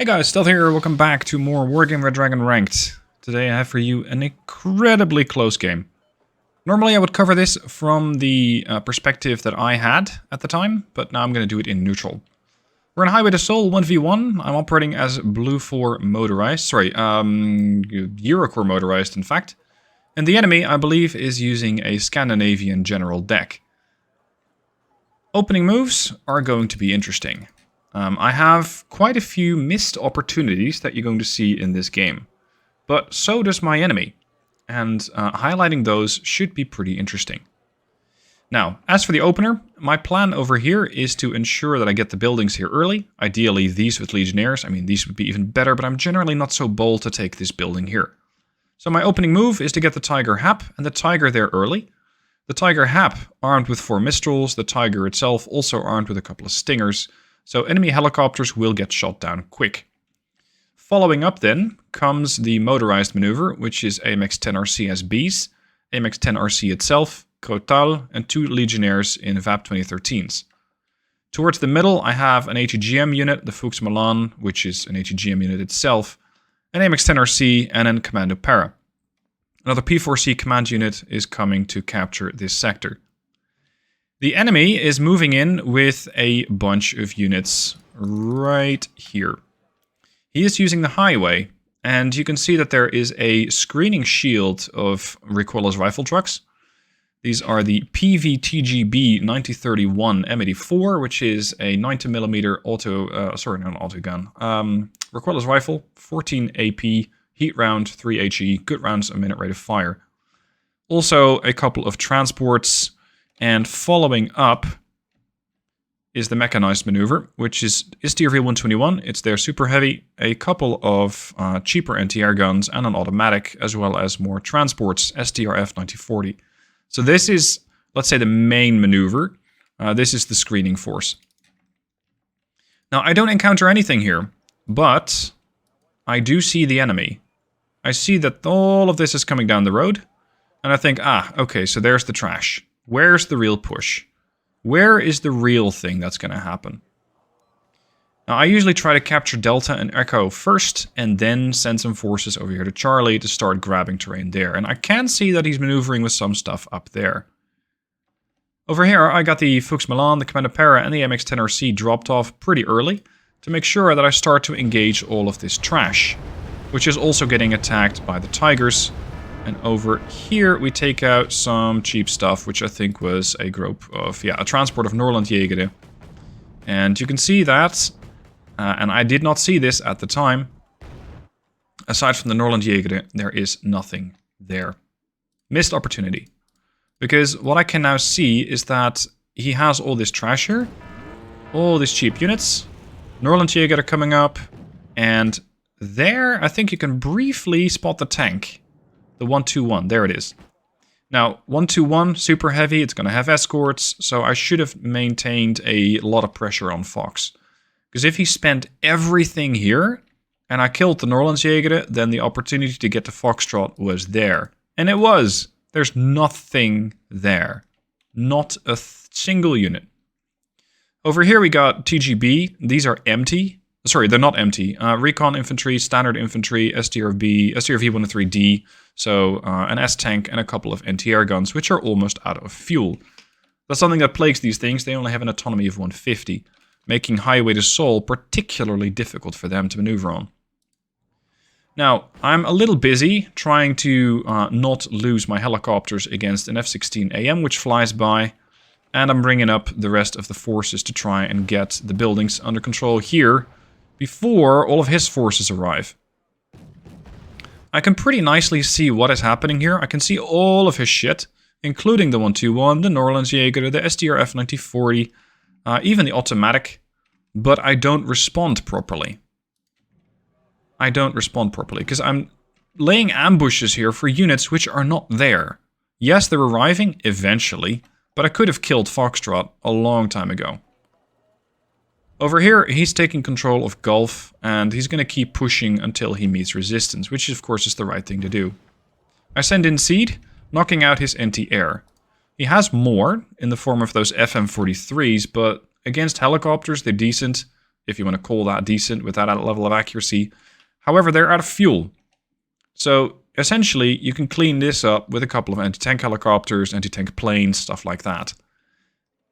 Hey guys, Stealth here, welcome back to more Wargame Red Dragon Ranked. Today I have for you an incredibly close game. Normally I would cover this from the perspective that I had at the time, but now I'm going to do it in neutral. We're in Highway to Seoul 1v1, I'm operating as Blue 4 motorized, Eurocore motorized in fact. And the enemy, I believe, is using a Scandinavian general deck. Opening moves are going to be interesting. I have quite a few missed opportunities that you're going to see in this game. But so does my enemy. And highlighting those should be pretty interesting. Now, as for the opener, my plan over here is to ensure that I get the buildings here early. Ideally, these with Legionnaires. I mean, these would be even better, but I'm generally not so bold to take this building here. So my opening move is to get the Tiger Hap and the Tiger there early. The Tiger Hap armed with 4 Mistrals, the Tiger itself also armed with a couple of Stingers. So enemy helicopters will get shot down quick. Following up then comes the motorized maneuver, which is AMX-10RC as Bs, AMX-10RC itself, Crotal, and 2 Legionnaires in VAP 2013s. Towards the middle I have an ATGM unit, the Fuchs Milan, which is an ATGM unit itself, an AMX-10RC, and an Commando Para. Another P4C command unit is coming to capture this sector. The enemy is moving in with a bunch of units right here. He is using the highway, and you can see that there is a screening shield of recoilless rifle trucks. These are the PVTGB 9031 M84, which is a 90mm auto gun. Recoilless rifle, 14 AP, heat round, 3 HE, good rounds a minute rate of fire. Also a couple of transports. And following up is the mechanized maneuver, which is STRV 121. It's their super heavy, a couple of cheaper anti-air guns, and an automatic, as well as more transports, STRF 9040. So this is, let's say, the main maneuver. This is the screening force. Now, I don't encounter anything here, but I do see the enemy. I see that all of this is coming down the road, and I think, okay, so there's the trash. Where's the real push? Where is the real thing that's going to happen? Now, I usually try to capture Delta and Echo first, and then send some forces over here to Charlie to start grabbing terrain there. And I can see that he's maneuvering with some stuff up there. Over here, I got the Fuchs Milan, the Commando Para, and the MX-10RC dropped off pretty early to make sure that I start to engage all of this trash, which is also getting attacked by the Tigers. And over here we take out some cheap stuff, which I think was a group of, a transport of Norrlandsjägare. And you can see that, and I did not see this at the time. Aside from the Norrlandsjägare, there is nothing there. Missed opportunity. Because what I can now see is that he has all this trash here, all these cheap units, Norrlandsjägare coming up, and there I think you can briefly spot the tank. The 121, there it is. Now, 121, super heavy, it's going to have escorts, so I should have maintained a lot of pressure on Fox. Because if he spent everything here, and I killed the Norrlandsjägare, then the opportunity to get to Foxtrot was there. And it was. There's nothing there. Not a single unit. Over here we got TGB, these are empty. Sorry, they're not empty. Recon infantry, standard infantry, STRV 103D, so an S-tank and a couple of anti-air guns, which are almost out of fuel. That's something that plagues these things. They only have an autonomy of 150, making Highway to Seoul particularly difficult for them to maneuver on. Now, I'm a little busy trying to not lose my helicopters against an F-16 AM, which flies by, and I'm bringing up the rest of the forces to try and get the buildings under control here, before all of his forces arrive. I can pretty nicely see what is happening here. I can see all of his shit, including the 121, the Norrlandsjägare, the STRF 9040, even the automatic, but I don't respond properly. I don't respond properly, because I'm laying ambushes here for units which are not there. Yes, they're arriving, eventually, but I could have killed Foxtrot a long time ago. Over here, he's taking control of Gulf, and he's going to keep pushing until he meets resistance, which of course is the right thing to do. I send in Seed, knocking out his anti-air. He has more, in the form of those FM-43s, but against helicopters they're decent. if you want to call that decent with that level of accuracy. However, they're out of fuel. So essentially, you can clean this up with a couple of anti-tank helicopters, anti-tank planes, stuff like that.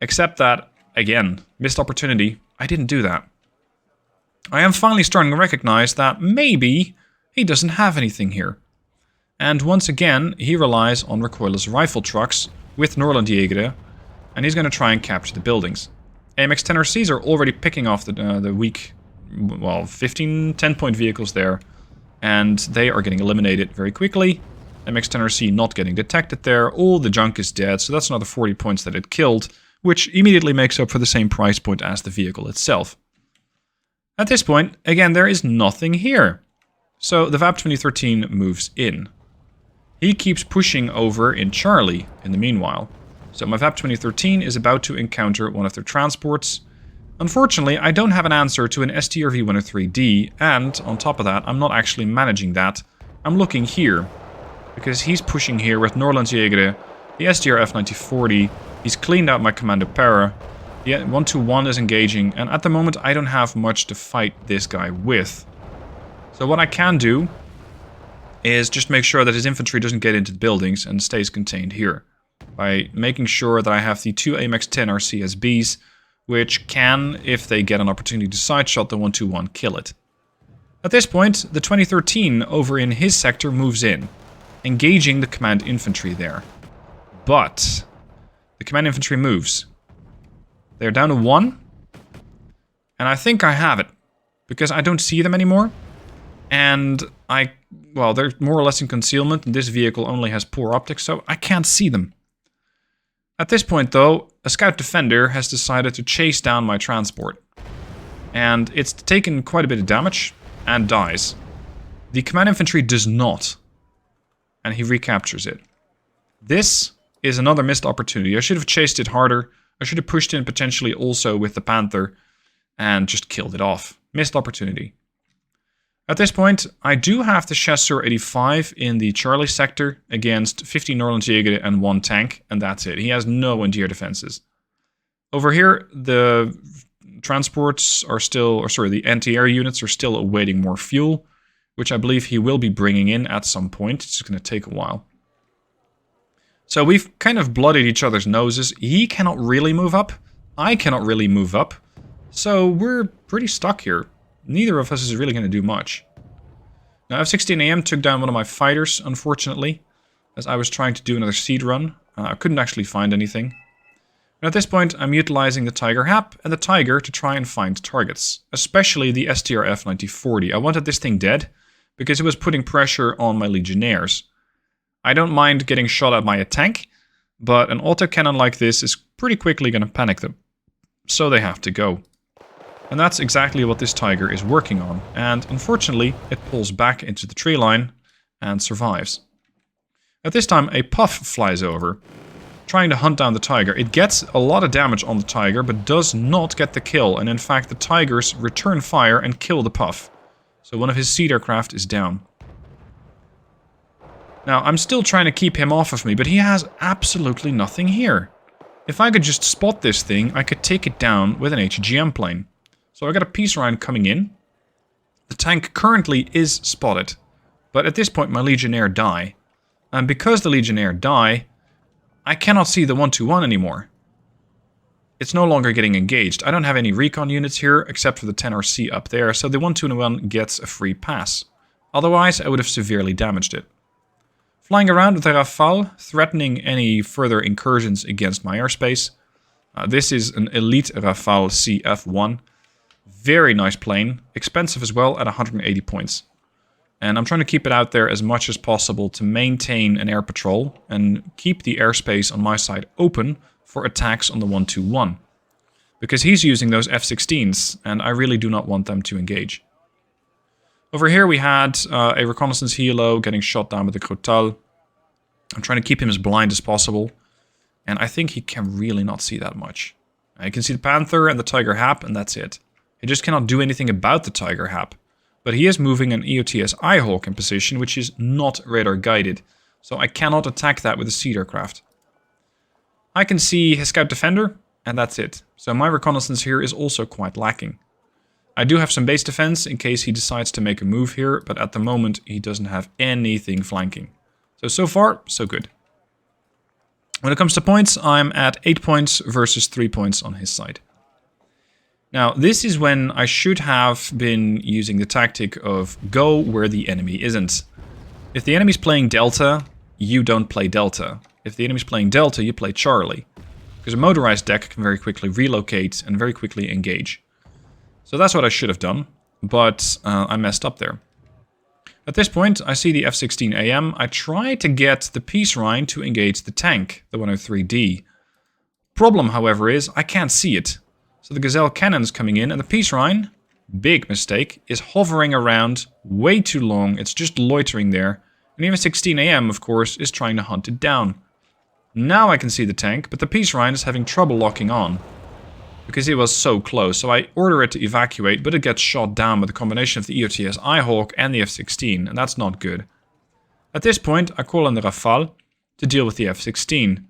Except that, again, missed opportunity. I didn't do that. I am finally starting to recognize that maybe he doesn't have anything here. And once again, he relies on recoilless rifle trucks with NorCalRoach, and he's going to try and capture the buildings. AMX 10RCs are already picking off the weak, well, 10-point vehicles there, and they are getting eliminated very quickly. AMX 10RC not getting detected there, all the junk is dead, so that's another 40 points that it killed, which immediately makes up for the same price point as the vehicle itself. At this point, again, there is nothing here. So the VAP 2013 moves in. He keeps pushing over in Charlie in the meanwhile. So my VAP 2013 is about to encounter one of their transports. Unfortunately, I don't have an answer to an STRV-103D, and on top of that, I'm not actually managing that. I'm looking here, because he's pushing here with NorCalRoach, the SDR-F9040. He's cleaned out my Commando Para. The 121 is engaging, and at the moment I don't have much to fight this guy with. So what I can do is just make sure that his infantry doesn't get into the buildings and stays contained here. By making sure that I have the 2 AMX 10R CSBs, which can, if they get an opportunity to sideshot the 121, kill it. At this point, the 2013 over in his sector moves in, engaging the command infantry there. But the command infantry moves. They're down to 1, and I think I have it, because I don't see them anymore. And well, they're more or less in concealment, and this vehicle only has poor optics, so I can't see them. At this point, though, a scout defender has decided to chase down my transport. And it's taken quite a bit of damage, and dies. The command infantry does not. And he recaptures it. This is another missed opportunity. I should have chased it harder. I should have pushed in potentially also with the Panther, and just killed it off. Missed opportunity. At this point, I do have the Chasseur 85 in the Charlie sector against 50 NorCalRoach and 1 tank, and that's it. He has no anti-air defenses. Over here, the transports are still, or sorry, the anti-air units are still awaiting more fuel, which I believe he will be bringing in at some point. It's just going to take a while. So we've kind of blooded each other's noses. He cannot really move up. I cannot really move up. So we're pretty stuck here. Neither of us is really going to do much. Now, F-16AM took down one of my fighters, unfortunately, as I was trying to do another seed run. I couldn't actually find anything. And at this point, I'm utilizing the Tiger Hap and the Tiger to try and find targets, especially the STR-F9040. I wanted this thing dead, because it was putting pressure on my Legionnaires. I don't mind getting shot at by a tank, but an autocannon like this is pretty quickly going to panic them. So they have to go. And that's exactly what this Tiger is working on, and unfortunately it pulls back into the tree line and survives. At this time a Puff flies over, trying to hunt down the Tiger. It gets a lot of damage on the Tiger, but does not get the kill, and in fact the Tigers return fire and kill the Puff. So one of his seed aircraft is down. Now I'm still trying to keep him off of me, but he has absolutely nothing here. If I could just spot this thing, I could take it down with an HGM plane. So I got a peace round coming in. The tank currently is spotted, but at this point my Legionnaire die. And because the Legionnaire die, I cannot see the 121 anymore. It's no longer getting engaged. I don't have any recon units here, except for the 10RC up there, so the 121 gets a free pass. Otherwise, I would have severely damaged it. Flying around with the Rafale, threatening any further incursions against my airspace. This is an elite Rafale CF1. Very nice plane, expensive as well at 180 points. And I'm trying to keep it out there as much as possible to maintain an air patrol and keep the airspace on my side open for attacks on the 121. Because he's using those F-16s, and I really do not want them to engage. Over here we had a reconnaissance helo getting shot down with the Crotal. I'm trying to keep him as blind as possible, and I think he can really not see that much. I can see the Panther and the Tiger Hap, and that's it. He just cannot do anything about the Tiger Hap. But he is moving an EOTS Eyehawk in position, which is not radar guided. So I cannot attack that with a seed aircraft. I can see his Scout Defender, and that's it. So my reconnaissance here is also quite lacking. I do have some base defense in case he decides to make a move here, but at the moment he doesn't have anything flanking. So far, so good. When it comes to points, I'm at 8 points versus 3 points on his side. Now, this is when I should have been using the tactic of go where the enemy isn't. If the enemy's playing Delta, you don't play Delta. If the enemy's playing Delta, you play Charlie. Because a motorized deck can very quickly relocate and very quickly engage. So that's what I should have done, but I messed up there. At this point, I see the F-16 AM. I try to get the Brendryen to engage the tank, the 103D. Problem, however, is I can't see it. So the Gazelle cannon's coming in, and the Brendryen, big mistake, is hovering around way too long. It's just loitering there. And the F-16 AM, of course, is trying to hunt it down. Now I can see the tank, but the Brendryen is having trouble locking on. Because it was so close, so I order it to evacuate, but it gets shot down by the combination of the EOTS Ihawk and the F-16, and that's not good. At this point, I call on the Rafale to deal with the F-16.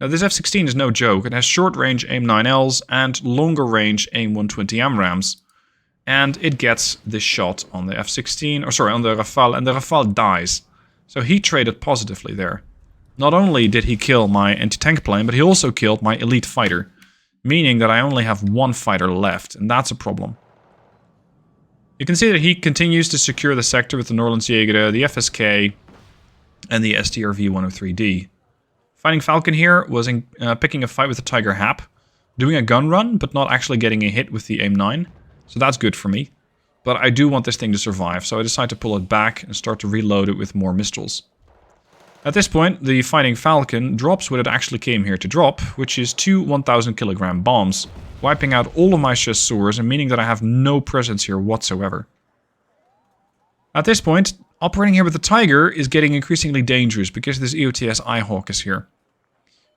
Now this F-16 is no joke, it has short-range AIM-9Ls and longer-range AIM-120 AMRAAMs. And it gets the shot on the F-16, or sorry, on the Rafale, and the Rafale dies. So he traded positively there. Not only did he kill my anti-tank plane, but he also killed my elite fighter. Meaning that I only have one fighter left, and that's a problem. You can see that he continues to secure the sector with the Norland Siegert, the FSK, and the STRV-103D. Fighting Falcon here was picking a fight with the Tiger Hap, doing a gun run, but not actually getting a hit with the AIM-9, so that's good for me. But I do want this thing to survive, so I decide to pull it back and start to reload it with more Mistrals. At this point, the Fighting Falcon drops what it actually came here to drop, which is 2 1,000 kilogram bombs, wiping out all of my chasseurs and meaning that I have no presence here whatsoever. At this point, operating here with the Tiger is getting increasingly dangerous because this EOTS Ihawk is here.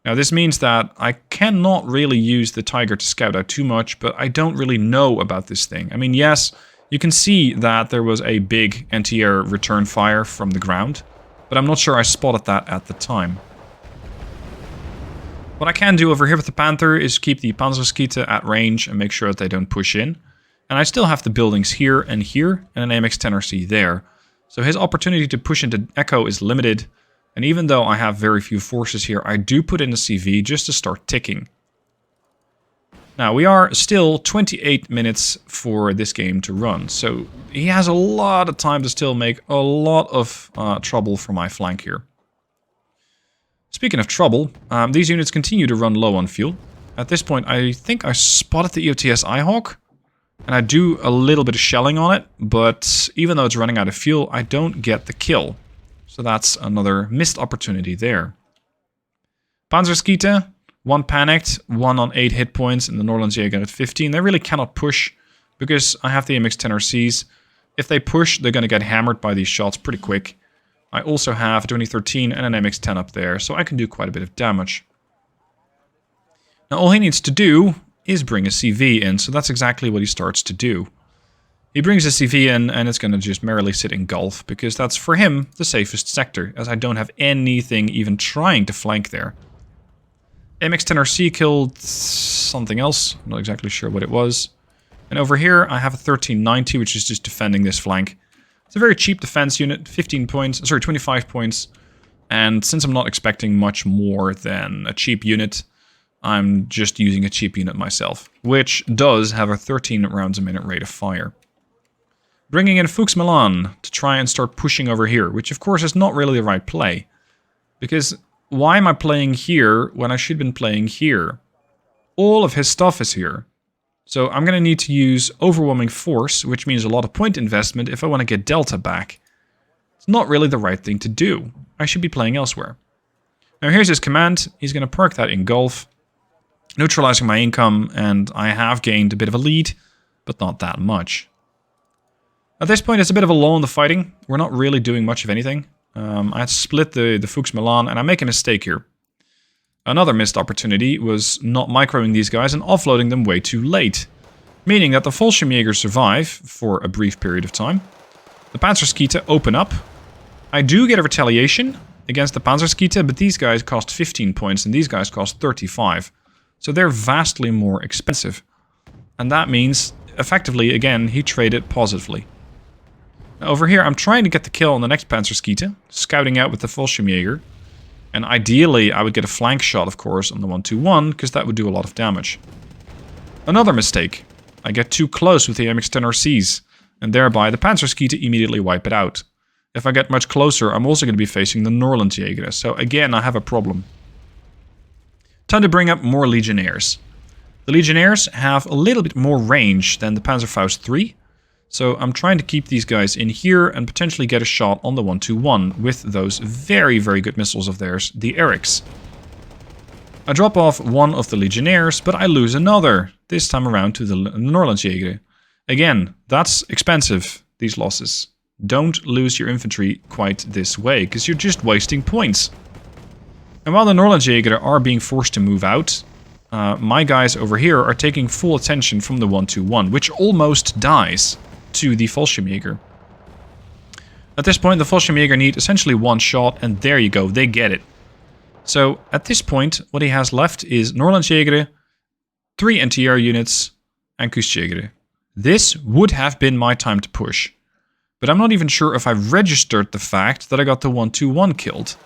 Now this means that I cannot really use the Tiger to scout out too much, but I don't really know about this thing. I mean, yes, you can see that there was a big anti-air return fire from the ground. But I'm not sure I spotted that at the time. What I can do over here with the Panther is keep the Panzerskite at range and make sure that they don't push in. And I still have the buildings here, and an AMX-10RC there. So his opportunity to push into Echo is limited. And even though I have very few forces here, I do put in a CV just to start ticking. Now, we are still 28 minutes for this game to run, so he has a lot of time to still make a lot of trouble for my flank here. Speaking of trouble, these units continue to run low on fuel. At this point, I think I spotted the EOTS Ihawk, and I do a little bit of shelling on it, but even though it's running out of fuel, I don't get the kill. So that's another missed opportunity there. Panzerskite. One panicked, one on 8 hit points, and the Norland Siegert at 15. They really cannot push, because I have the MX-10RCs. If they push, they're going to get hammered by these shots pretty quick. I also have a 2013 and an MX-10 up there, so I can do quite a bit of damage. Now all he needs to do is bring a CV in, so that's exactly what he starts to do. He brings a CV in, and it's going to just merrily sit in Gulf, because that's, for him, the safest sector, as I don't have anything even trying to flank there. MX-10RC killed something else, I'm not exactly sure what it was. And over here I have a 1390, which is just defending this flank. It's a very cheap defense unit, 25 points. And since I'm not expecting much more than a cheap unit, I'm just using a cheap unit myself, which does have a 13 rounds a minute rate of fire. Bringing in Fuchs Milan to try and start pushing over here, which of course is not really the right play. Because why am I playing here when I should have been playing here? All of his stuff is here. So I'm going to need to use overwhelming force, which means a lot of point investment if I want to get Delta back. It's not really the right thing to do. I should be playing elsewhere. Now here's his command. He's going to park that in Gulf, neutralizing my income, and I have gained a bit of a lead, but not that much. At this point it's a bit of a lull in the fighting. We're not really doing much of anything. I had split the Fuchs Milan, and I make a mistake here. Another missed opportunity was not microing these guys and offloading them way too late. Meaning that the Fallschirmjägers survive for a brief period of time. The Panzerskite open up. I do get a retaliation against the Panzerskite, but these guys cost 15 points and these guys cost 35. So they're vastly more expensive. And that means effectively, again, he traded positively. Now, over here, I'm trying to get the kill on the next Panzerskite, scouting out with the Fallschirmjäger. And ideally, I would get a flank shot, of course, on the 121, because that would do a lot of damage. Another mistake. I get too close with the MX-10RCs, and thereby the Panzerskite immediately wipe it out. If I get much closer, I'm also going to be facing the Norrlandsjäger, so again, I have a problem. Time to bring up more Legionnaires. The Legionnaires have a little bit more range than the Panzerfaust 3, so I'm trying to keep these guys in here and potentially get a shot on the 121 with those very, very good missiles of theirs, the Erics. I drop off one of the Legionnaires, but I lose another, this time around to the Norrlandsjäger. Again, that's expensive, these losses. Don't lose your infantry quite this way, because you're just wasting points. And while the Norrlandsjäger are being forced to move out, my guys over here are taking full attention from the 121, which almost dies to the Fallschirmjäger. At this point, the Fallschirmjäger need essentially one shot, and there you go, they get it. So, at this point, what he has left is Norrlandsjäger, 3 NTR units, and Kustjäger. This would have been my time to push. But I'm not even sure if I've registered the fact that I got the 121 killed.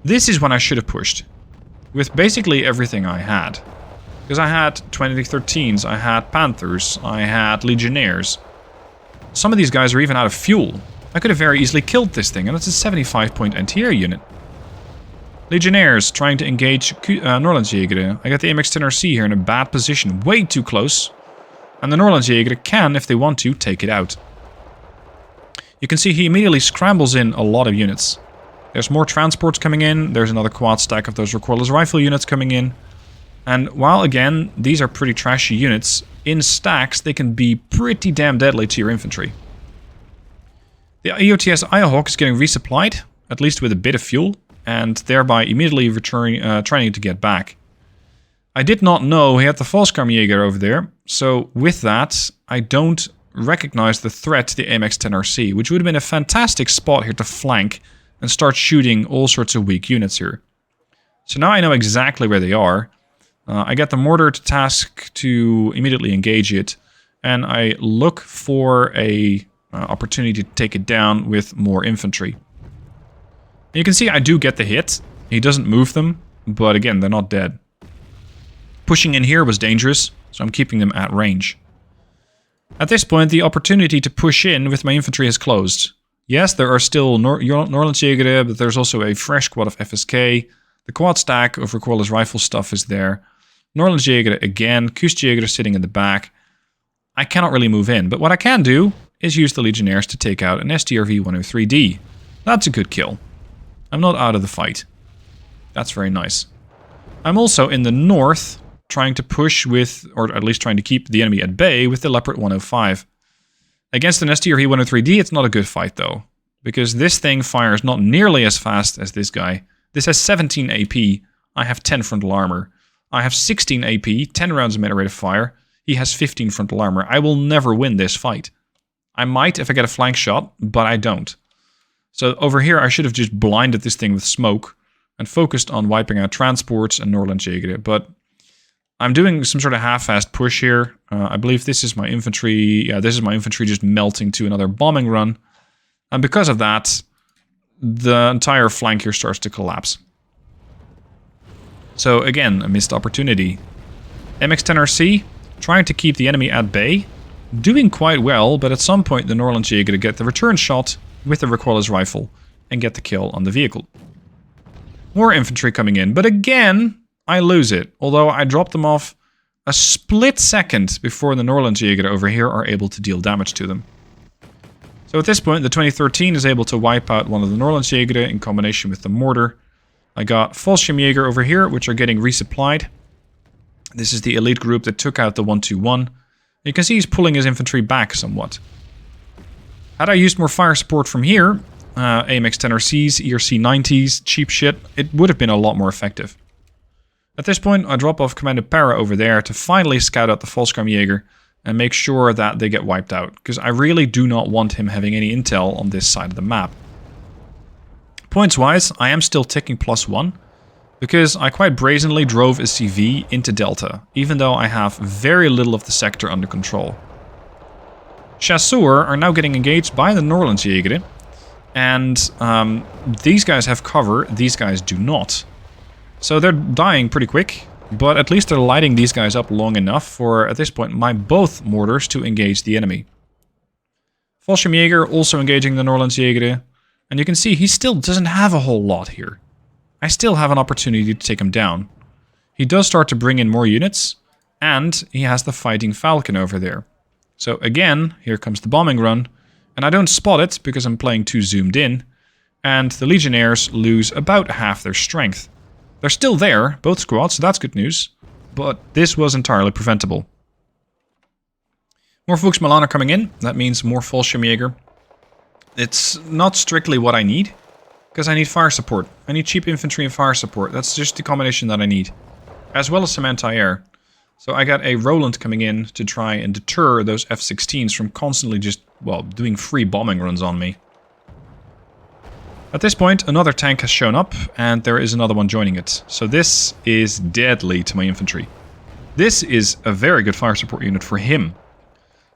This is when I should have pushed. With basically everything I had. Because I had 2013s, I had Panthers, I had Legionnaires. Some of these guys are even out of fuel. I could have very easily killed this thing, and it's a 75-point NTR unit. Legionnaires trying to engage Norrlandsjäger. I got the MX-10RC here in a bad position, way too close. And the Norrlandsjäger can, if they want to, take it out. You can see he immediately scrambles in a lot of units. There's more transports coming in, there's another quad stack of those recoilless rifle units coming in. And while, again, these are pretty trashy units, in stacks they can be pretty damn deadly to your infantry. The EOTS Irehawk is getting resupplied, at least with a bit of fuel, and thereby immediately trying to get back. I did not know he had the Fallschirmjäger over there, so with that, I don't recognize the threat to the MX-10RC, which would have been a fantastic spot here to flank and start shooting all sorts of weak units here. So now I know exactly where they are. I get the mortar to task to immediately engage it, and I look for a opportunity to take it down with more infantry. You can see I do get the hit. He doesn't move them, but again, they're not dead. Pushing in here was dangerous, so I'm keeping them at range. At this point, the opportunity to push in with my infantry has closed. Yes, there are still Norrlandsjäger, but there's also a fresh squad of FSK. The quad stack of recoilless rifle stuff is there. Norrlandsjäger again, Kustjäger sitting in the back. I cannot really move in, but what I can do is use the Legionnaires to take out an STRV-103D. That's a good kill. I'm not out of the fight. That's very nice. I'm also in the north, trying to push with, or at least trying to keep the enemy at bay with the Leopard 105. Against an STRV-103D, it's not a good fight though, because this thing fires not nearly as fast as this guy. This has 17 AP, I have 10 frontal armor. I have 16 AP, 10 rounds of melee rate of fire. He has 15 frontal armor. I will never win this fight. I might if I get a flank shot, but I don't. So over here I should have just blinded this thing with smoke and focused on wiping out transports and Norrlandsjäger, but I'm doing some sort of half-assed push here. I believe this is my infantry. Yeah, this is my infantry just melting to another bombing run. And because of that, the entire flank here starts to collapse. So again, a missed opportunity. MX-10RC trying to keep the enemy at bay. Doing quite well, but at some point the Norrlandsjäger get the return shot with the recoilless rifle and get the kill on the vehicle. More infantry coming in, but again, I lose it, although I drop them off a split second before the Norrlandsjäger over here are able to deal damage to them. So at this point, the 2013 is able to wipe out one of the Norrlandsjäger in combination with the mortar. I got Fallschirmjäger over here, which are getting resupplied. This is the elite group that took out the 121. You can see he's pulling his infantry back somewhat. Had I used more fire support from here, AMX-10RCs, ERC-90s, cheap shit, it would have been a lot more effective. At this point, I drop off Commander Para over there to finally scout out the Fallschirmjäger and make sure that they get wiped out, because I really do not want him having any intel on this side of the map. Points-wise, I am still ticking +1, because I quite brazenly drove a CV into Delta, even though I have very little of the sector under control. Chasseurs are now getting engaged by the Norlandsjäger. And these guys have cover, these guys do not. So they're dying pretty quick. But at least they're lighting these guys up long enough for, at this point, my both mortars to engage the enemy. Fallschirmjäger also engaging the Norlandsjäger. And you can see he still doesn't have a whole lot here. I still have an opportunity to take him down. He does start to bring in more units. And he has the Fighting Falcon over there. So again, here comes the bombing run. And I don't spot it because I'm playing too zoomed in. And the Legionnaires lose about half their strength. They're still there, both squads, so that's good news. But this was entirely preventable. More Volksmalan are coming in. That means more Fallschirmjäger. It's not strictly what I need. Because I need fire support. I need cheap infantry and fire support. That's just the combination that I need. As well as some anti-air. So I got a Roland coming in to try and deter those F-16s from constantly just, well, doing free bombing runs on me. At this point, another tank has shown up, and there is another one joining it. So this is deadly to my infantry. This is a very good fire support unit for him.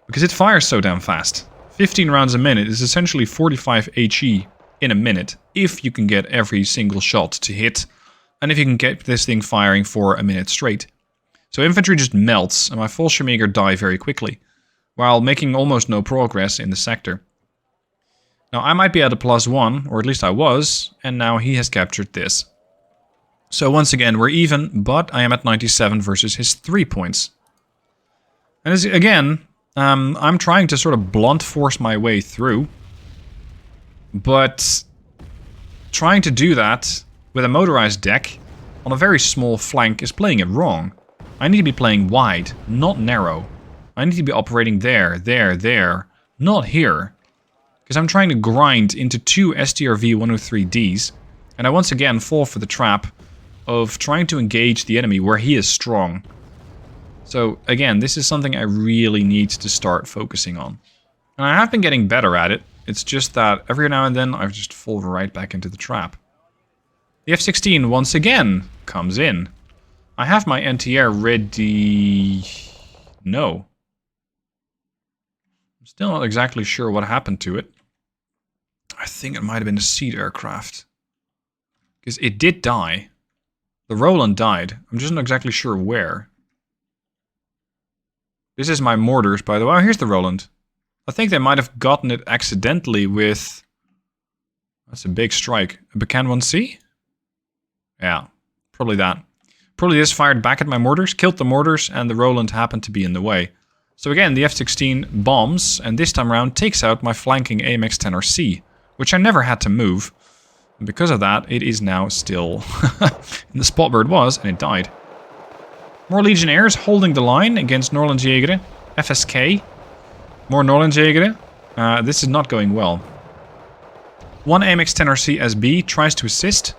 Because it fires so damn fast. 15 rounds a minute is essentially 45 HE in a minute, if you can get every single shot to hit, and if you can get this thing firing for a minute straight. So infantry just melts, and my Fallschirmjäger die very quickly, while making almost no progress in the sector. Now I might be at a +1, or at least I was, and now he has captured this. So once again we're even, but I am at 97 versus his 3 points. And as, again, I'm trying to sort of blunt force my way through, but trying to do that with a motorized deck on a very small flank is playing it wrong. I need to be playing wide, not narrow. I need to be operating there, not here. Because I'm trying to grind into 2 STRV 103Ds, and I once again fall for the trap of trying to engage the enemy where he is strong. So again, this is something I really need to start focusing on. And I have been getting better at it, it's just that every now and then I just fall right back into the trap. The F-16 once again comes in. I have my anti-air ready... No. I'm still not exactly sure what happened to it. I think it might have been a seed aircraft. Because it did die. The Roland died. I'm just not exactly sure where. This is my mortars, by the way. Oh, here's the Roland. I think they might have gotten it accidentally with... That's a big strike. A Becan 1C? Yeah, probably that. Probably this fired back at my mortars, killed the mortars, and the Roland happened to be in the way. So again, the F-16 bombs, and this time around takes out my flanking AMX-10RC, which I never had to move. And because of that, it is now still in the spot where it was, and it died. More Legionnaires holding the line against Norlandsjäger. FSK. More Norlandsjäger. This is not going well. One AMX-10RC SB tries to assist,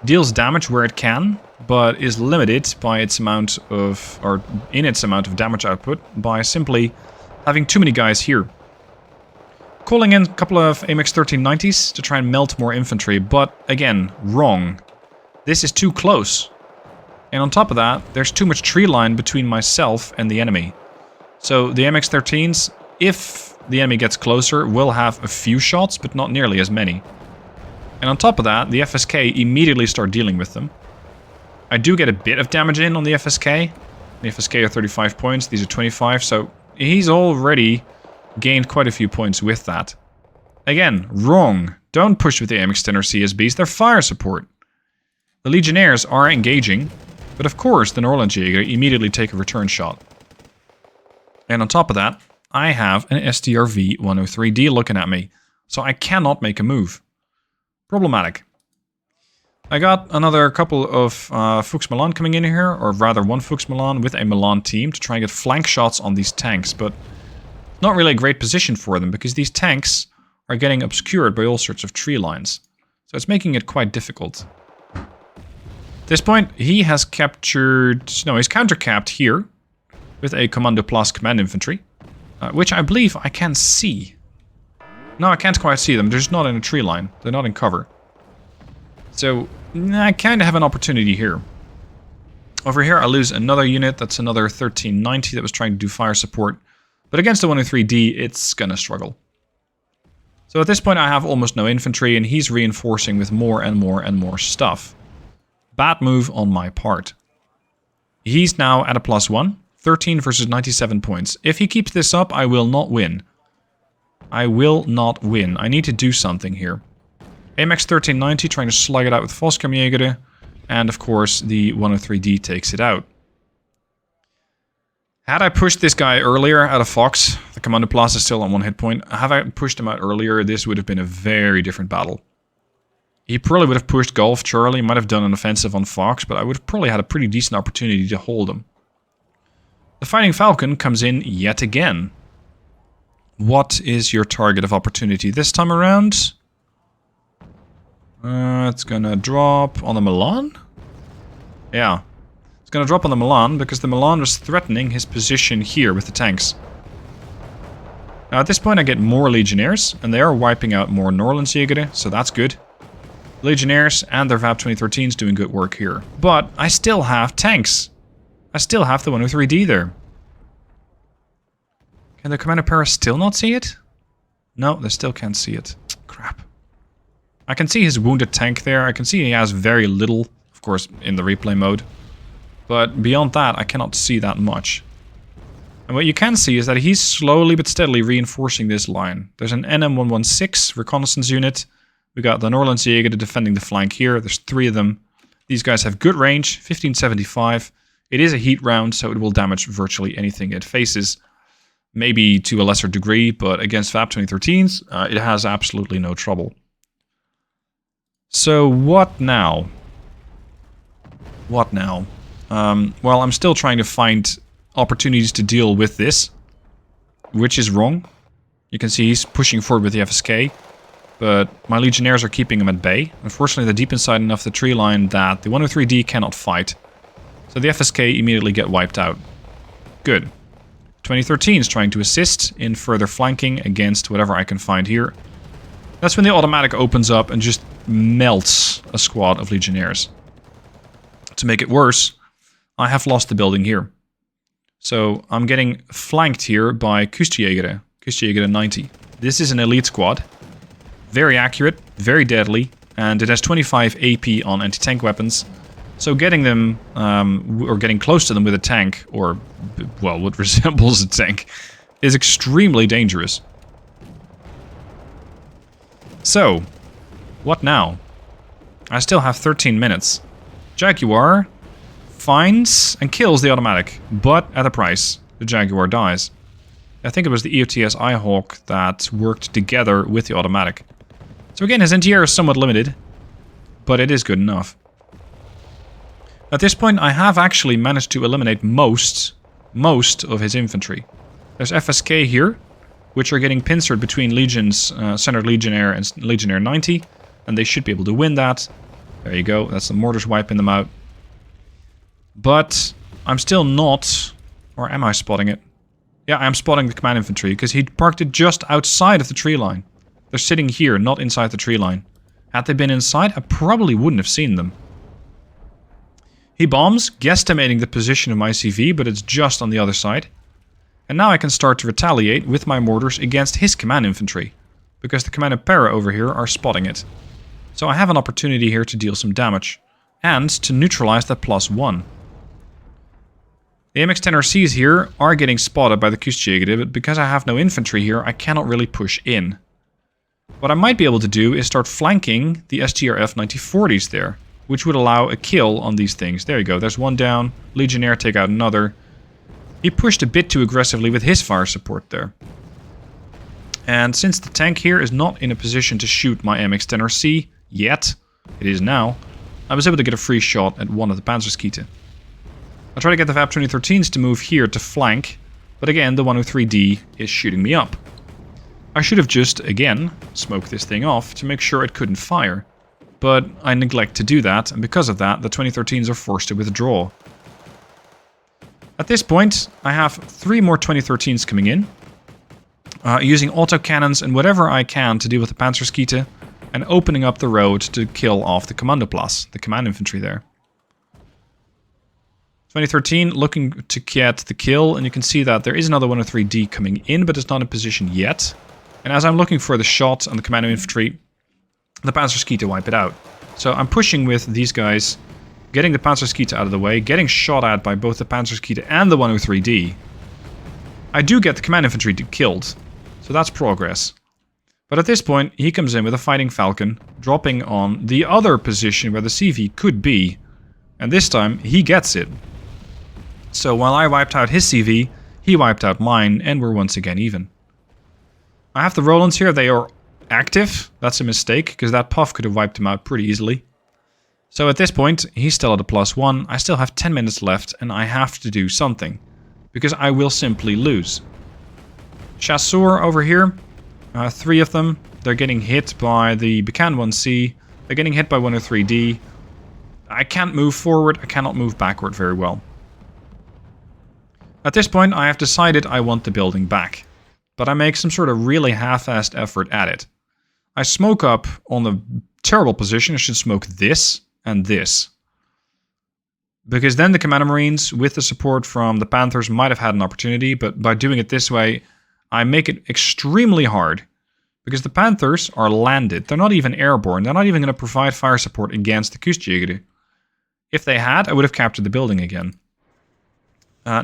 deals damage where it can, but is limited by its amount of, or in its amount of damage output by simply having too many guys here. Calling in a couple of AMX-1390s to try and melt more infantry, but again, wrong. This is too close. And on top of that, there's too much tree line between myself and the enemy. So the AMX-13s, if the enemy gets closer, will have a few shots, but not nearly as many. And on top of that, the FSK immediately start dealing with them. I do get a bit of damage in on the FSK. The FSK are 35 points, these are 25, so he's already gained quite a few points with that. Again, wrong. Don't push with the AMX-10 or CSBs, they're fire support. The Legionnaires are engaging, but of course the Norlandsjäger immediately take a return shot. And on top of that, I have an STRV 103D looking at me, so I cannot make a move. Problematic. I got another couple of Fuchs Milan coming in here, or rather one Fuchs Milan with a Milan team to try and get flank shots on these tanks, but not really a great position for them because these tanks are getting obscured by all sorts of tree lines. So it's making it quite difficult. At this point, he has captured... No, he's counter-capped here with a Commando Plus command infantry, which I believe I can see. No, I can't quite see them. They're just not in a tree line. They're not in cover. So, I kind of have an opportunity here. Over here, I lose another unit. That's another 1390 that was trying to do fire support. But against the 103D, it's gonna struggle. So at this point I have almost no infantry, and he's reinforcing with more and more and more stuff. Bad move on my part. He's now at a +1. 13 versus 97 points. If he keeps this up, I will not win. I will not win. I need to do something here. AMX 1390 trying to slug it out with Voskamjäger. And of course, the 103D takes it out. Had I pushed this guy earlier out of Fox, the Commando Plus is still on 1 hit point. Had I pushed him out earlier, this would have been a very different battle. He probably would have pushed Golf Charlie, might have done an offensive on Fox, but I would have probably had a pretty decent opportunity to hold him. The Fighting Falcon comes in yet again. What is your target of opportunity this time around? It's gonna drop on the Milan? Yeah. It's gonna drop on the Milan because the Milan was threatening his position here with the tanks. Now at this point I get more Legionnaires, and they are wiping out more Norlandsjäger, so that's good. Legionnaires and their VAP 2013s doing good work here. But I still have tanks. I still have the 103D there. Can the Commander Para still not see it? No, they still can't see it. Crap. I can see his wounded tank there. I can see he has very little, of course, in the replay mode. But beyond that, I cannot see that much. And what you can see is that he's slowly but steadily reinforcing this line. There's an NM116 reconnaissance unit. We got the Norlandsjäger defending the flank here. There's 3 of them. These guys have good range, 1575. It is a heat round, so it will damage virtually anything it faces. Maybe to a lesser degree, but against VAP 2013s, it has absolutely no trouble. So what now? What now? Well, I'm still trying to find opportunities to deal with this, which is wrong. You can see he's pushing forward with the FSK, but my Legionnaires are keeping him at bay. Unfortunately, they're deep inside enough the tree line that the 103D cannot fight. So the FSK immediately get wiped out. Good. 2013 is trying to assist in further flanking against whatever I can find here. That's when the automatic opens up and just melts a squad of Legionnaires. To make it worse, I have lost the building here. So I'm getting flanked here by Kustjäger 90. This is an elite squad. Very accurate, very deadly, and it has 25 AP on anti-tank weapons. So getting them, or getting close to them with a tank, or, well, what resembles a tank, is extremely dangerous. So, what now? I still have 13 minutes. Jaguar finds and kills the automatic, but at a price. The Jaguar dies. I think it was the EOTS Ihawk that worked together with the automatic. So again, his NTR is somewhat limited, but it is good enough. At this point, I have actually managed to eliminate most of his infantry. There's FSK here, which are getting pincered between Legions, Standard Legionnaire and Legionnaire 90, and they should be able to win that. There you go, that's the mortars wiping them out. But I'm still not, or am I spotting it? Yeah, I'm spotting the command infantry, because he parked it just outside of the tree line. They're sitting here, not inside the tree line. Had they been inside, I probably wouldn't have seen them. He bombs, guesstimating the position of my CV, but it's just on the other side. And now I can start to retaliate with my mortars against his command infantry, because the command para over here are spotting it. So I have an opportunity here to deal some damage, and to neutralize that +1. The MX-10RCs here are getting spotted by the Kustjäger, but because I have no infantry here, I cannot really push in. What I might be able to do is start flanking the STRF 9040s there, which would allow a kill on these things. There you go, there's one down. Legionnaire take out another. He pushed a bit too aggressively with his fire support there. And since the tank here is not in a position to shoot my MX-10RC yet, it is now, I was able to get a free shot at one of the Panzerskite. I try to get the VAP 2013s to move here to flank, but again the 103D is shooting me up. I should have just, again, smoked this thing off to make sure it couldn't fire. But I neglect to do that, and because of that, the 2013s are forced to withdraw. At this point, I have 3 more 2013s coming in, using autocannons and whatever I can to deal with the Panzerskite, and opening up the road to kill off the Kommandoplas, the command infantry there. 2013 looking to get the kill, and you can see that there is another 103D coming in, but it's not in position yet. And as I'm looking for the shot on the commando infantry, the Panzerskite wipe it out. So I'm pushing with these guys, getting the Panzerskite out of the way, getting shot at by both the Panzerskite and the 103D. I do get the command infantry killed, so that's progress. But at this point, he comes in with a Fighting Falcon, dropping on the other position where the CV could be. And this time, he gets it. So while I wiped out his CV, he wiped out mine, and we're once again even. I have the Rolands here, they are active. That's a mistake, because that puff could have wiped him out pretty easily. So at this point, he's still at a +1. I still have 10 minutes left, and I have to do something. Because I will simply lose. Chasseur over here, 3 of them. They're getting hit by the Becan 1C. They're getting hit by 103D. I can't move forward, I cannot move backward very well. At this point, I have decided I want the building back. But I make some sort of really half-assed effort at it. I smoke up on the terrible position. I should smoke this and this. Because then the Commander Marines, with the support from the Panthers, might have had an opportunity. But by doing it this way, I make it extremely hard. Because the Panthers are landed. They're not even airborne. They're not even going to provide fire support against the Kustjäger. If they had, I would have captured the building again.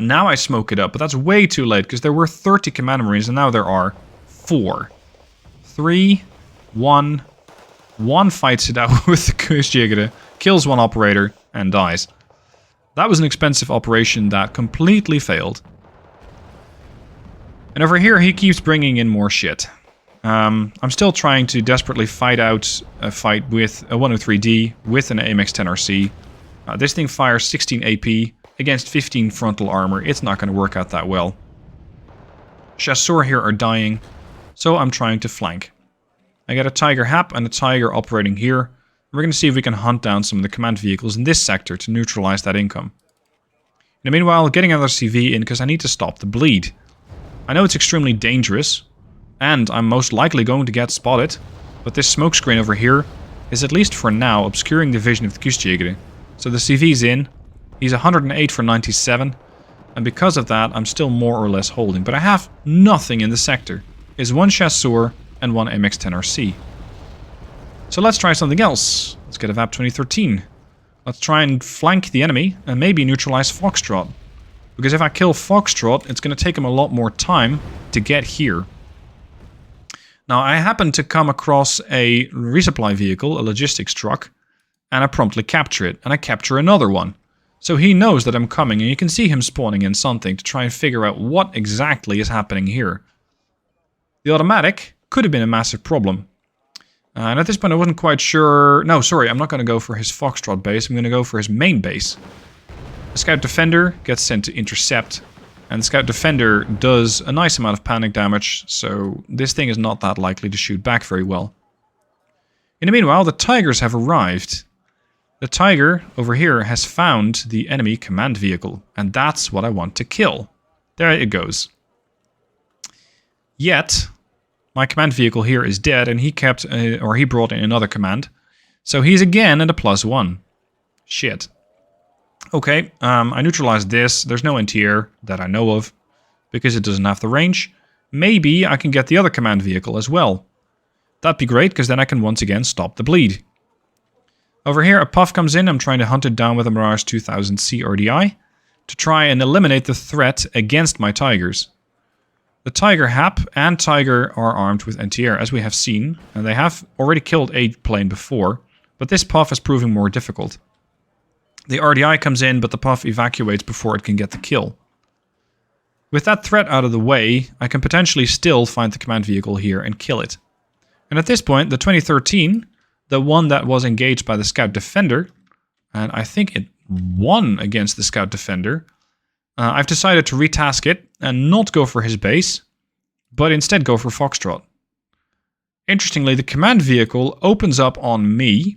Now I smoke it up, but that's way too late, because there were 30 Commander Marines, and now there are 4. 3, 1. 1 fights it out with the Kustjäger, kills 1 operator, and dies. That was an expensive operation that completely failed. And over here, he keeps bringing in more shit. I'm still trying to desperately fight out a fight with a 103D, with an AMX 10RC. This thing fires 16 AP against 15 frontal armor. It's not going to work out that well. Chasseur here are dying, so I'm trying to flank. I got a Tiger Hap and a Tiger operating here. We're going to see if we can hunt down some of the command vehicles in this sector to neutralize that income. In the meanwhile, getting another CV in because I need to stop the bleed. I know it's extremely dangerous, and I'm most likely going to get spotted, but this smokescreen over here is, at least for now, obscuring the vision of the Kustjäger. So the CV's in. He's 108 for 97, and because of that, I'm still more or less holding. But I have nothing in the sector. It's 1 Chasseur and 1 MX-10RC. So let's try something else. Let's get a VAP 2013. Let's try and flank the enemy and maybe neutralize Foxtrot. Because if I kill Foxtrot, it's going to take him a lot more time to get here. Now, I happen to come across a resupply vehicle, a logistics truck, and I promptly capture it, and I capture another one. So he knows that I'm coming, and you can see him spawning in something to try and figure out what exactly is happening here. The automatic could have been a massive problem. And at this point I wasn't quite sure... No, sorry, I'm not going to go for his Foxtrot base, I'm going to go for his main base. The Scout Defender gets sent to intercept, and the Scout Defender does a nice amount of panic damage, so this thing is not that likely to shoot back very well. In the meanwhile, the Tigers have arrived. The Tiger over here has found the enemy command vehicle, and that's what I want to kill. There it goes. Yet, my command vehicle here is dead, and he he brought in another command. So he's again at a +1. Shit. Okay, I neutralized this. There's no anti-air that I know of, because it doesn't have the range. Maybe I can get the other command vehicle as well. That'd be great, because then I can once again stop the bleed. Over here, a Puff comes in. I'm trying to hunt it down with a Mirage 2000C RDI to try and eliminate the threat against my Tigers. The Tiger Hap and Tiger are armed with anti-air, as we have seen, and they have already killed a plane before, but this Puff is proving more difficult. The RDI comes in, but the Puff evacuates before it can get the kill. With that threat out of the way, I can potentially still find the command vehicle here and kill it. And at this point, the 2013, the one that was engaged by the Scout Defender, and I think it won against the Scout Defender, I've decided to retask it and not go for his base, but instead go for Foxtrot. Interestingly, the command vehicle opens up on me,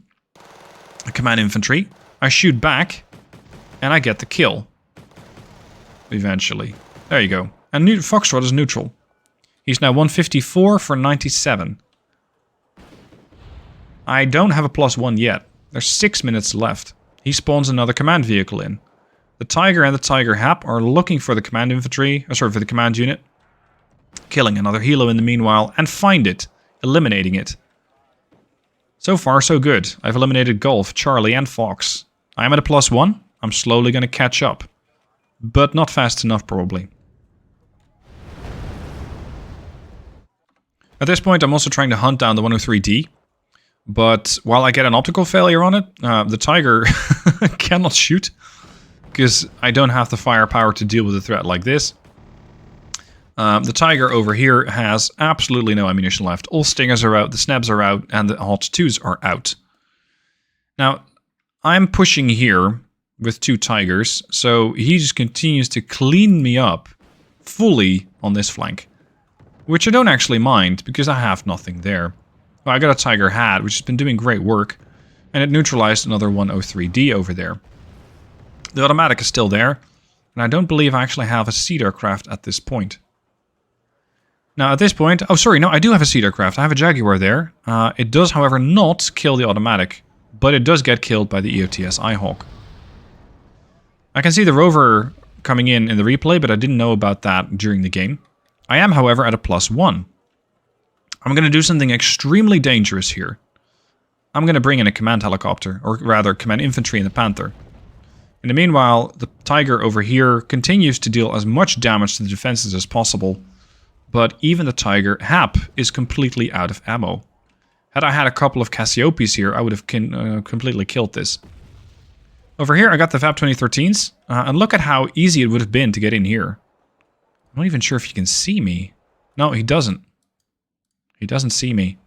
a command infantry. I shoot back, and I get the kill. Eventually. There you go. And Foxtrot is neutral. He's now 154 for 97. I don't have a +1 yet. There's 6 minutes left. He spawns another command vehicle in. The Tiger and the Tiger Hap are looking for the command infantry, for the command unit. Killing another helo in the meanwhile, and find it, eliminating it. So far, so good. I've eliminated Golf, Charlie, and Fox. I am at a +1. I'm slowly going to catch up. But not fast enough, probably. At this point, I'm also trying to hunt down the 103D. But while I get an optical failure on it, the Tiger cannot shoot. Because I don't have the firepower to deal with a threat like this. The Tiger over here has absolutely no ammunition left. All Stingers are out, the Snebs are out, and the Hot 2s are out. Now, I'm pushing here with 2 Tigers, so he just continues to clean me up fully on this flank. Which I don't actually mind, because I have nothing there. Well, I got a Tiger Hat, which has been doing great work, and it neutralized another 103D over there. The automatic is still there, and I don't believe I actually have a seed aircraft at this point. Now at this point, oh sorry, no, I do have a seed aircraft. I have a Jaguar there. It does, however, not kill the automatic, but it does get killed by the EOTS Eyehawk. I can see the rover coming in the replay, but I didn't know about that during the game. I am, however, at a +1. I'm going to do something extremely dangerous here. I'm going to bring in a command helicopter, or rather command infantry in the Panther. In the meanwhile, the Tiger over here continues to deal as much damage to the defenses as possible. But even the Tiger Hap is completely out of ammo. Had I had a couple of Cassiopes here, I would have completely killed this. Over here, I got the VAP 2013s. And look at how easy it would have been to get in here. I'm not even sure if he can see me. No, he doesn't. He doesn't see me.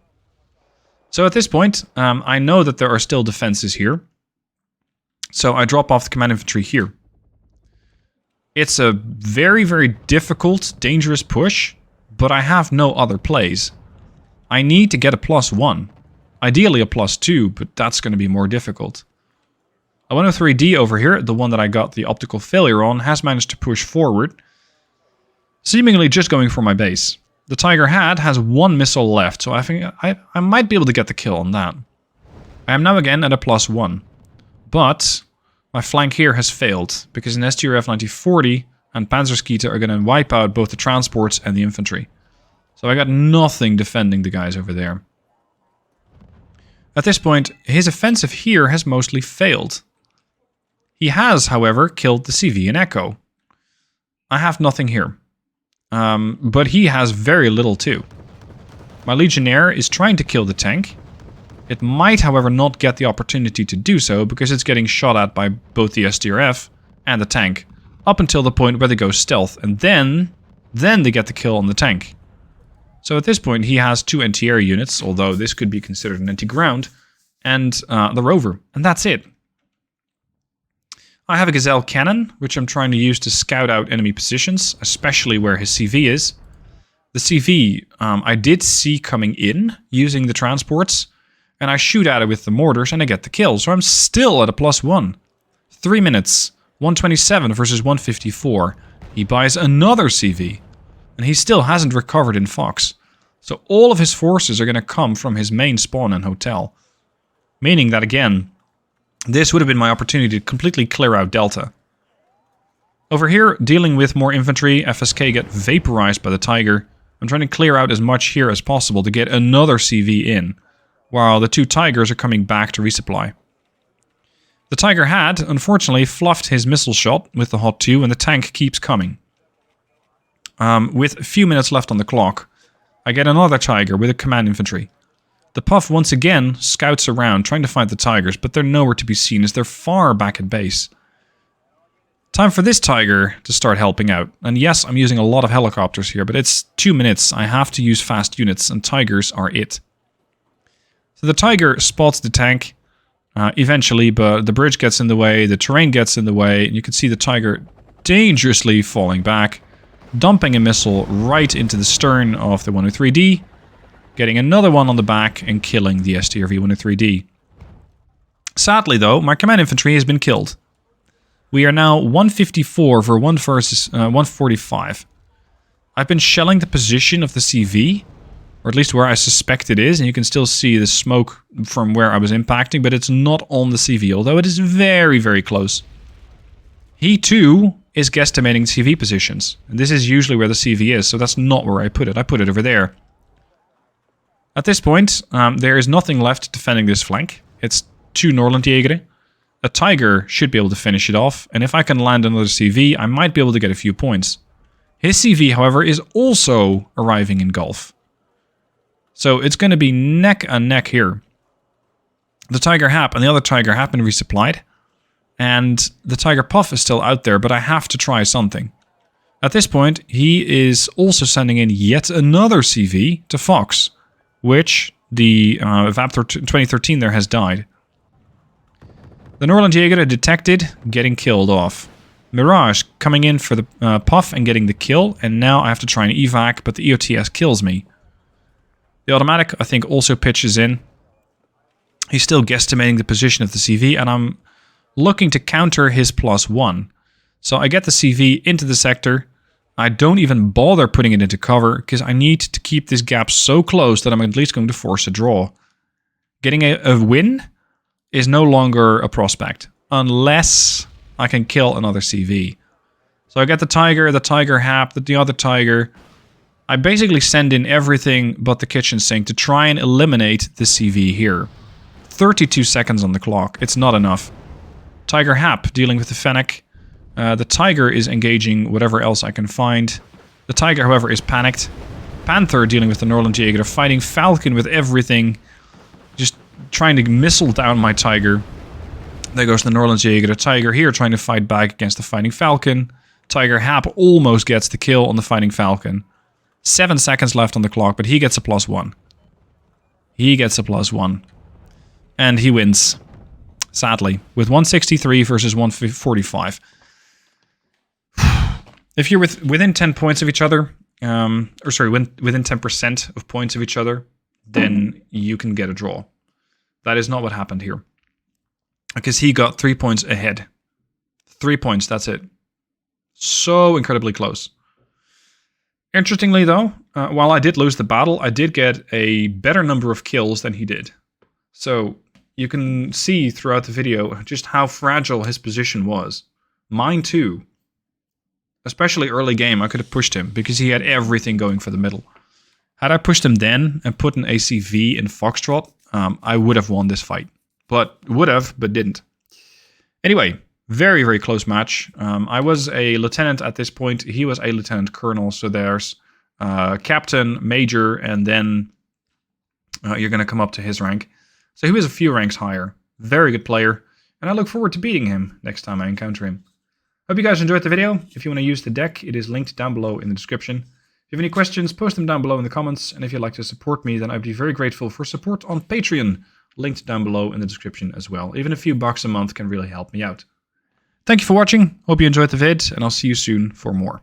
So at this point, I know that there are still defenses here. So I drop off the command infantry here. It's a very, very difficult, dangerous push. But I have no other plays. I need to get a +1. Ideally a +2, but that's going to be more difficult. A 103D over here, the one that I got the optical failure on, has managed to push forward. Seemingly just going for my base. The Tiger Hat has 1 missile left, so I think I might be able to get the kill on that. I am now again at a +1. But my flank here has failed, because an STRF 9040... and Panzerskeeter are going to wipe out both the transports and the infantry. So I got nothing defending the guys over there. At this point, his offensive here has mostly failed. He has, however, killed the CV and Echo. I have nothing here. But he has very little too. My Legionnaire is trying to kill the tank. It might, however, not get the opportunity to do so, because it's getting shot at by both the STRF and the tank. Up until the point where they go stealth, and then they get the kill on the tank. So at this point he has 2 anti-air units, although this could be considered an anti-ground, and the rover, and that's it. I have a Gazelle cannon, which I'm trying to use to scout out enemy positions, especially where his CV is. The CV I did see coming in, using the transports, and I shoot at it with the mortars and I get the kill, so I'm still at a +1. 3 minutes. 127 versus 154. He buys another CV. And he still hasn't recovered in Fox. So all of his forces are going to come from his main spawn and hotel. Meaning that, again, this would have been my opportunity to completely clear out Delta. Over here, dealing with more infantry, FSK get vaporized by the Tiger. I'm trying to clear out as much here as possible to get another CV in. While the 2 Tigers are coming back to resupply. The Tiger had, unfortunately, fluffed his missile shot with the Hot 2 and the tank keeps coming. With a few minutes left on the clock, I get another Tiger with a command infantry. The Puff once again scouts around trying to find the Tigers, but they're nowhere to be seen as they're far back at base. Time for this Tiger to start helping out. And yes, I'm using a lot of helicopters here, but it's 2 minutes. I have to use fast units and Tigers are it. So the Tiger spots the tank. Eventually, but the bridge gets in the way, the terrain gets in the way, and you can see the Tiger dangerously falling back, dumping a missile right into the stern of the 103D, getting another one on the back and killing the STRV 103D. Sadly though, my command infantry has been killed. We are now 154 for 1 versus 145. I've been shelling the position of the CV, or at least where I suspect it is, and you can still see the smoke from where I was impacting, but it's not on the CV, although it is very, very close. He too is guesstimating CV positions. And this is usually where the CV is, so that's not where I put it. I put it over there. At this point, there is nothing left defending this flank. It's 2 Norlandjäger. A Tiger should be able to finish it off, and if I can land another CV, I might be able to get a few points. His CV, however, is also arriving in Gulf. So it's going to be neck and neck here. The Tiger Hap and the other Tiger have been resupplied, and the Tiger Puff is still out there, but I have to try something. At this point, he is also sending in yet another CV to Fox, which the Vaptor 2013 there has died. The Norlandjäger detected, getting killed off. Mirage coming in for the Puff and getting the kill, and now I have to try an evac, but the EOTS kills me. The automatic, I think, also pitches in. He's still guesstimating the position of the CV, and I'm looking to counter his +1. So I get the CV into the sector. I don't even bother putting it into cover, because I need to keep this gap so close that I'm at least going to force a draw. Getting a win is no longer a prospect, unless I can kill another CV. So I get the Tiger Hap, the other Tiger. I basically send in everything but the kitchen sink to try and eliminate the CV here. 32 seconds on the clock, it's not enough. Tiger Hap dealing with the Fennec. The Tiger is engaging whatever else I can find. The Tiger, however, is panicked. Panther dealing with the Norlandjäger, fighting Falcon with everything. Just trying to missile down my Tiger. There goes the Norlandjäger. The Tiger here trying to fight back against the Fighting Falcon. Tiger Hap almost gets the kill on the Fighting Falcon. 7 seconds left on the clock, but he gets a +1. He gets a +1. And he wins. Sadly. With 163 versus 145. If you're within 10 points of each other, within 10% of points of each other, then you can get a draw. That is not what happened here. Because he got 3 points ahead. 3 points, that's it. So incredibly close. Interestingly though, while I did lose the battle, I did get a better number of kills than he did. So you can see throughout the video just how fragile his position was. Mine too. Especially early game, I could have pushed him because he had everything going for the middle. Had I pushed him then and put an ACV in Foxtrot, I would have won this fight. But didn't. Anyway, very, very close match. I was a lieutenant at this point. He was a lieutenant colonel. So there's captain, major, and then you're going to come up to his rank. So he was a few ranks higher. Very good player. And I look forward to beating him next time I encounter him. Hope you guys enjoyed the video. If you want to use the deck, it is linked down below in the description. If you have any questions, post them down below in the comments. And if you'd like to support me, then I'd be very grateful for support on Patreon. Linked down below in the description as well. Even a few bucks a month can really help me out. Thank you for watching. Hope you enjoyed the vid, and I'll see you soon for more.